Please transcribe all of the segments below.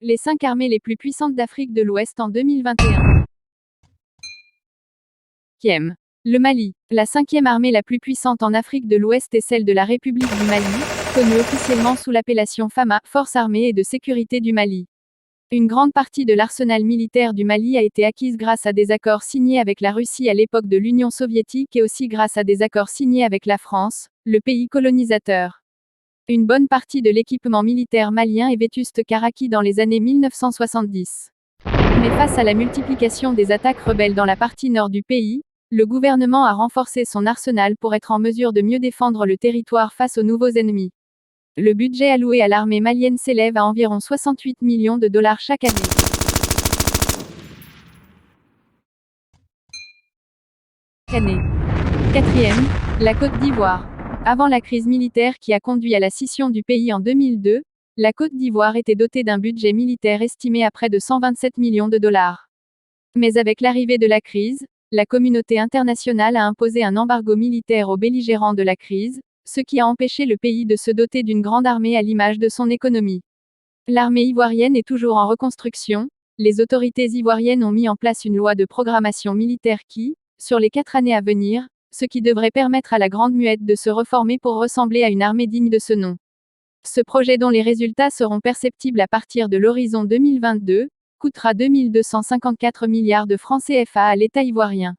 Les 5 armées les plus puissantes d'Afrique de l'Ouest en 2021. 5e. Le Mali. La 5e armée la plus puissante en Afrique de l'Ouest est celle de la République du Mali, connue officiellement sous l'appellation FAMA, Forces armées et de sécurité du Mali. Une grande partie de l'arsenal militaire du Mali a été acquise grâce à des accords signés avec la Russie à l'époque de l'Union soviétique et aussi grâce à des accords signés avec la France, le pays colonisateur. Une bonne partie de l'équipement militaire malien est vétuste car acquis dans les années 1970. Mais face à la multiplication des attaques rebelles dans la partie nord du pays, le gouvernement a renforcé son arsenal pour être en mesure de mieux défendre le territoire face aux nouveaux ennemis. Le budget alloué à l'armée malienne s'élève à environ 68 millions de dollars chaque année. Quatrième, la Côte d'Ivoire. Avant la crise militaire qui a conduit à la scission du pays en 2002, la Côte d'Ivoire était dotée d'un budget militaire estimé à près de 127 millions de dollars. Mais avec l'arrivée de la crise, la communauté internationale a imposé un embargo militaire aux belligérants de la crise, ce qui a empêché le pays de se doter d'une grande armée à l'image de son économie. L'armée ivoirienne est toujours en reconstruction. Les autorités ivoiriennes ont mis en place une loi de programmation militaire qui, sur les 4 années à venir, ce qui devrait permettre à la Grande Muette de se reformer pour ressembler à une armée digne de ce nom. Ce projet dont les résultats seront perceptibles à partir de l'horizon 2022, coûtera 2254 milliards de francs CFA à l'État ivoirien.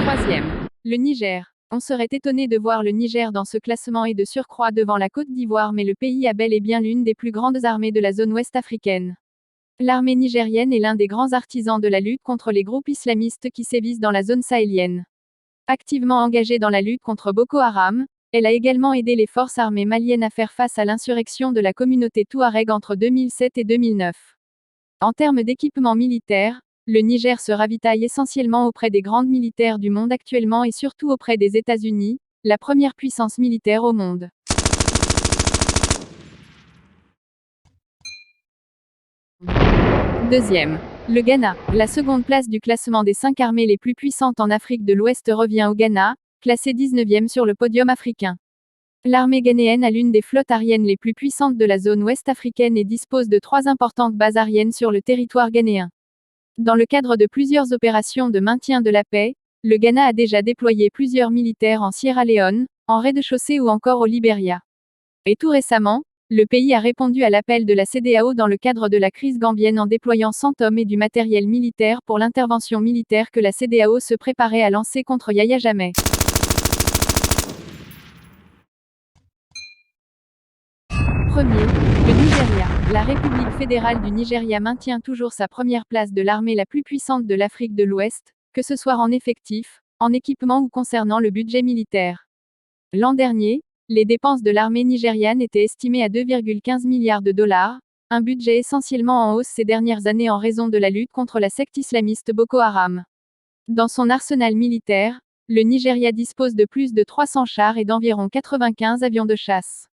Troisième, le Niger. On serait étonné de voir le Niger dans ce classement et de surcroît devant la Côte d'Ivoire, mais le pays a bel et bien l'une des plus grandes armées de la zone ouest africaine. L'armée nigérienne est l'un des grands artisans de la lutte contre les groupes islamistes qui sévissent dans la zone sahélienne. Activement engagée dans la lutte contre Boko Haram, elle a également aidé les forces armées maliennes à faire face à l'insurrection de la communauté Touareg entre 2007 et 2009. En termes d'équipement militaire, le Niger se ravitaille essentiellement auprès des grandes militaires du monde actuellement et surtout auprès des États-Unis, la première puissance militaire au monde. Deuxième, le Ghana. La seconde place du classement des 5 armées les plus puissantes en Afrique de l'Ouest revient au Ghana, classé 19e sur le podium africain. L'armée ghanéenne a l'une des flottes aériennes les plus puissantes de la zone ouest africaine et dispose de 3 importantes bases aériennes sur le territoire ghanéen. Dans le cadre de plusieurs opérations de maintien de la paix, le Ghana a déjà déployé plusieurs militaires en Sierra Leone, en rez-de-chaussée ou encore au Libéria. Et tout récemment, le pays a répondu à l'appel de la CEDEAO dans le cadre de la crise gambienne en déployant 100 hommes et du matériel militaire pour l'intervention militaire que la CEDEAO se préparait à lancer contre Yahya Jammeh. Premier, le Nigeria. La République fédérale du Nigeria maintient toujours sa première place de l'armée la plus puissante de l'Afrique de l'Ouest, que ce soit en effectifs, en équipement ou concernant le budget militaire. L'an dernier, les dépenses de l'armée nigériane étaient estimées à 2,15 milliards de dollars, un budget essentiellement en hausse ces dernières années en raison de la lutte contre la secte islamiste Boko Haram. Dans son arsenal militaire, le Nigeria dispose de plus de 300 chars et d'environ 95 avions de chasse.